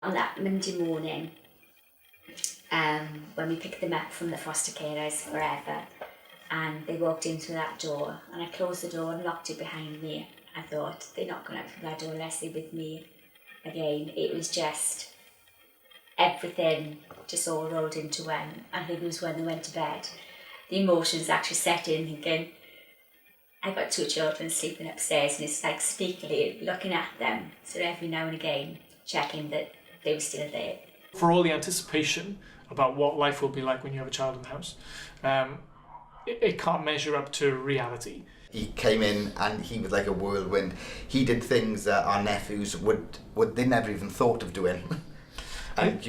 on that Monday morning, when we picked them up from the foster carers forever, and they walked in through that door, and I closed the door and locked it behind me. I thought, they're not going out through that door unless they're with me again. It was just, everything just all rolled into one. I think it was when they went to bed. The emotions actually set in, thinking, I've got 2 children sleeping upstairs, and it's like sneakily looking at them, so every now and again checking that they were still there. For all the anticipation about what life will be like when you have a child in the house, it can't measure up to reality. He came in and he was like a whirlwind. He did things that our nephews they never even thought of doing. And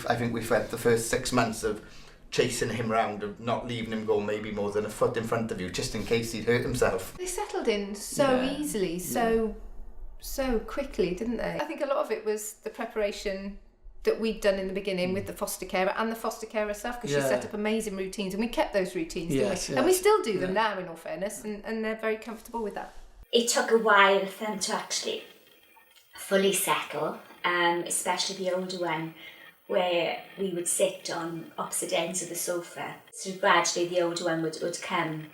I think we spent the first 6 months of chasing him around, of not leaving him go maybe more than a foot in front of you, just in case he'd hurt himself. They settled in so easily, so quickly, didn't they? I think a lot of it was the preparation that we'd done in the beginning with the foster carer and the foster carer herself, because she set up amazing routines, and we kept those routines, didn't we? And we still do them now, in all fairness, and they're very comfortable with that. It took a while for them to actually fully settle, especially the older one, where we would sit on opposite ends of the sofa. So gradually the older one would come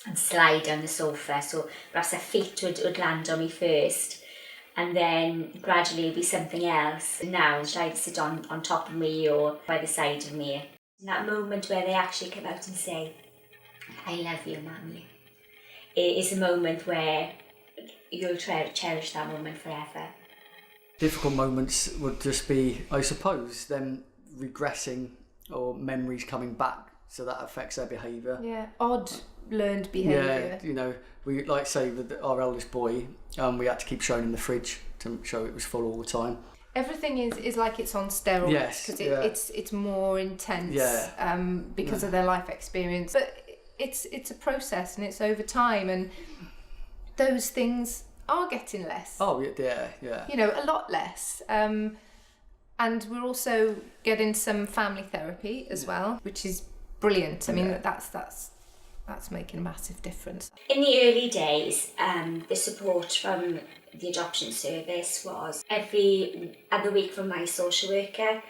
and slide on the sofa, so perhaps her feet would land on me first, and then gradually it'd be something else. And now she'd either sit on top of me or by the side of me. And that moment where they actually come out and say, I love you, Mummy, it is a moment where you'll cherish that moment forever. Difficult moments would just be, I suppose, them regressing or memories coming back, so that affects their behaviour. Yeah, odd learned behaviour. Yeah, we like say with our eldest boy, we had to keep showing him the fridge to show it was full all the time. Everything is like it's on steroids, because it's more intense because of their life experience. But it's a process, and it's over time, and those things are getting less. Oh yeah. A lot less. And we're also getting some family therapy as well, which is brilliant. I mean, that's making a massive difference. In the early days, the support from the adoption service was every other week from my social worker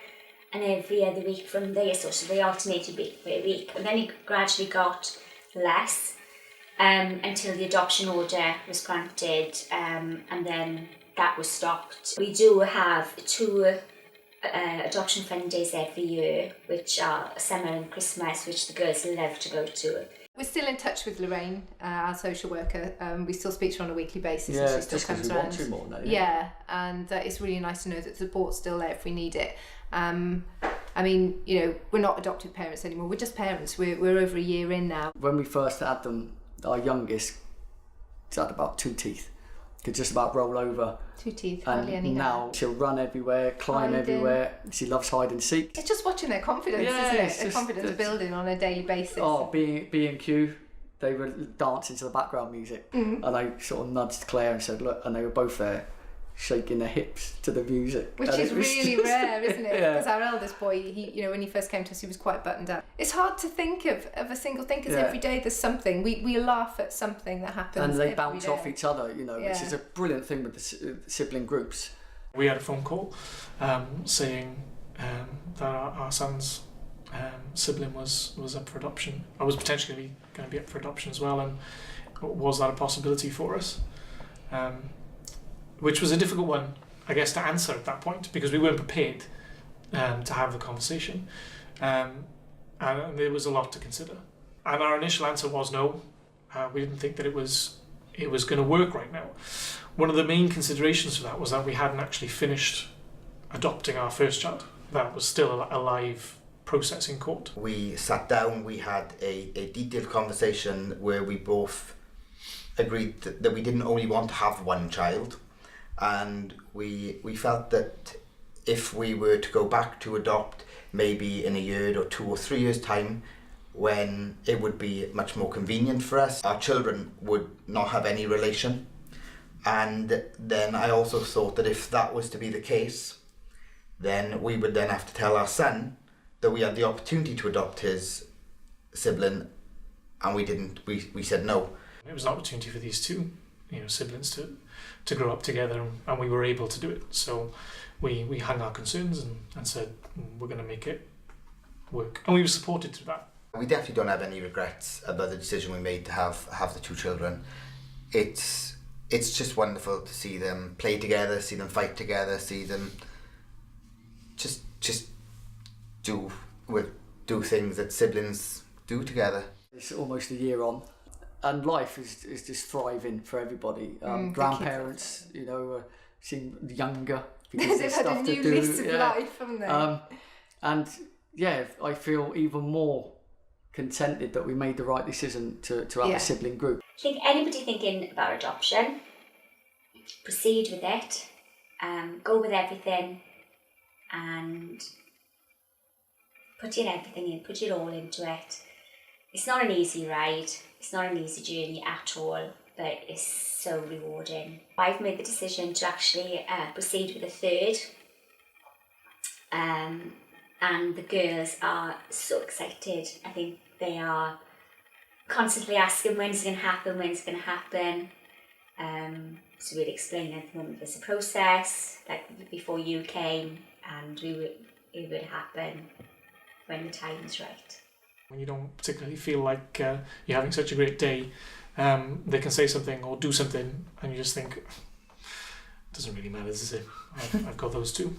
and every other week from their social. They alternated week by week, and then it gradually got less until the adoption order was granted, and then that was stopped. We do have 2 adoption fund days every year, which are summer and Christmas, which the girls love to go to. We're still in touch with Lorraine, our social worker. We still speak to her on a weekly basis, and she still comes around. Want to more now, and it's really nice to know that the support's still there if we need it. I mean, we're not adoptive parents anymore. We're just parents. We're over a year in now. When we first had them, our youngest had about 2 teeth. Could just about roll over. 2 teeth, hardly any. And now she'll run everywhere, climb everywhere. She loves hide and seek. It's just watching their confidence, isn't it? Their confidence building on a daily basis. Oh, B&Q, they were dancing to the background music. And I sort of nudged Claire and said, look, and they were both there, shaking their hips to the music. Which is really rare, isn't it? Because our eldest boy, he, when he first came to us, he was quite buttoned up. It's hard to think of a single thing, because every day there's something. We laugh at something that happens. And they bounce off each other, which is a brilliant thing with the sibling groups. We had a phone call saying that our son's sibling was up for adoption. I was potentially going to be up for adoption as well, and was that a possibility for us? Which was a difficult one, I guess, to answer at that point, because we weren't prepared to have the conversation, and there was a lot to consider. And our initial answer was no. We didn't think that it was going to work right now. One of the main considerations for that was that we hadn't actually finished adopting our first child. That was still a live process in court. We sat down, we had a detailed conversation where we both agreed that we didn't only want to have one child. And we felt that if we were to go back to adopt, maybe in a year or 2 or 3 years' time, when it would be much more convenient for us, our children would not have any relation. And then I also thought that if that was to be the case, then we would then have to tell our son that we had the opportunity to adopt his sibling, and we didn't. We said no. It was an opportunity for these 2 siblings to grow up together, and we were able to do it. So we hung our concerns and said we're going to make it work, and we were supported through that. We definitely don't have any regrets about the decision we made to have the 2 children. It's just wonderful to see them play together, see them fight together, see them just do things that siblings do together. It's almost a year on, and life is just thriving for everybody. Grandparents, seem younger because They've there's had a stuff new to do. lease of life, haven't they? And I feel even more contented that we made the right decision to have a sibling group. I think anybody thinking about adoption, proceed with it, go with everything, and put it all into it. It's not an easy ride, it's not an easy journey at all, but it's so rewarding. I've made the decision to actually proceed with a third, and the girls are so excited. I think they are constantly asking, when's it going to happen? So we'd explain at the moment there's a process, like before you came, and it would happen when the time is right. When you don't particularly feel like you're having such a great day, they can say something or do something, and you just think, it doesn't really matter, does it? I've got those 2.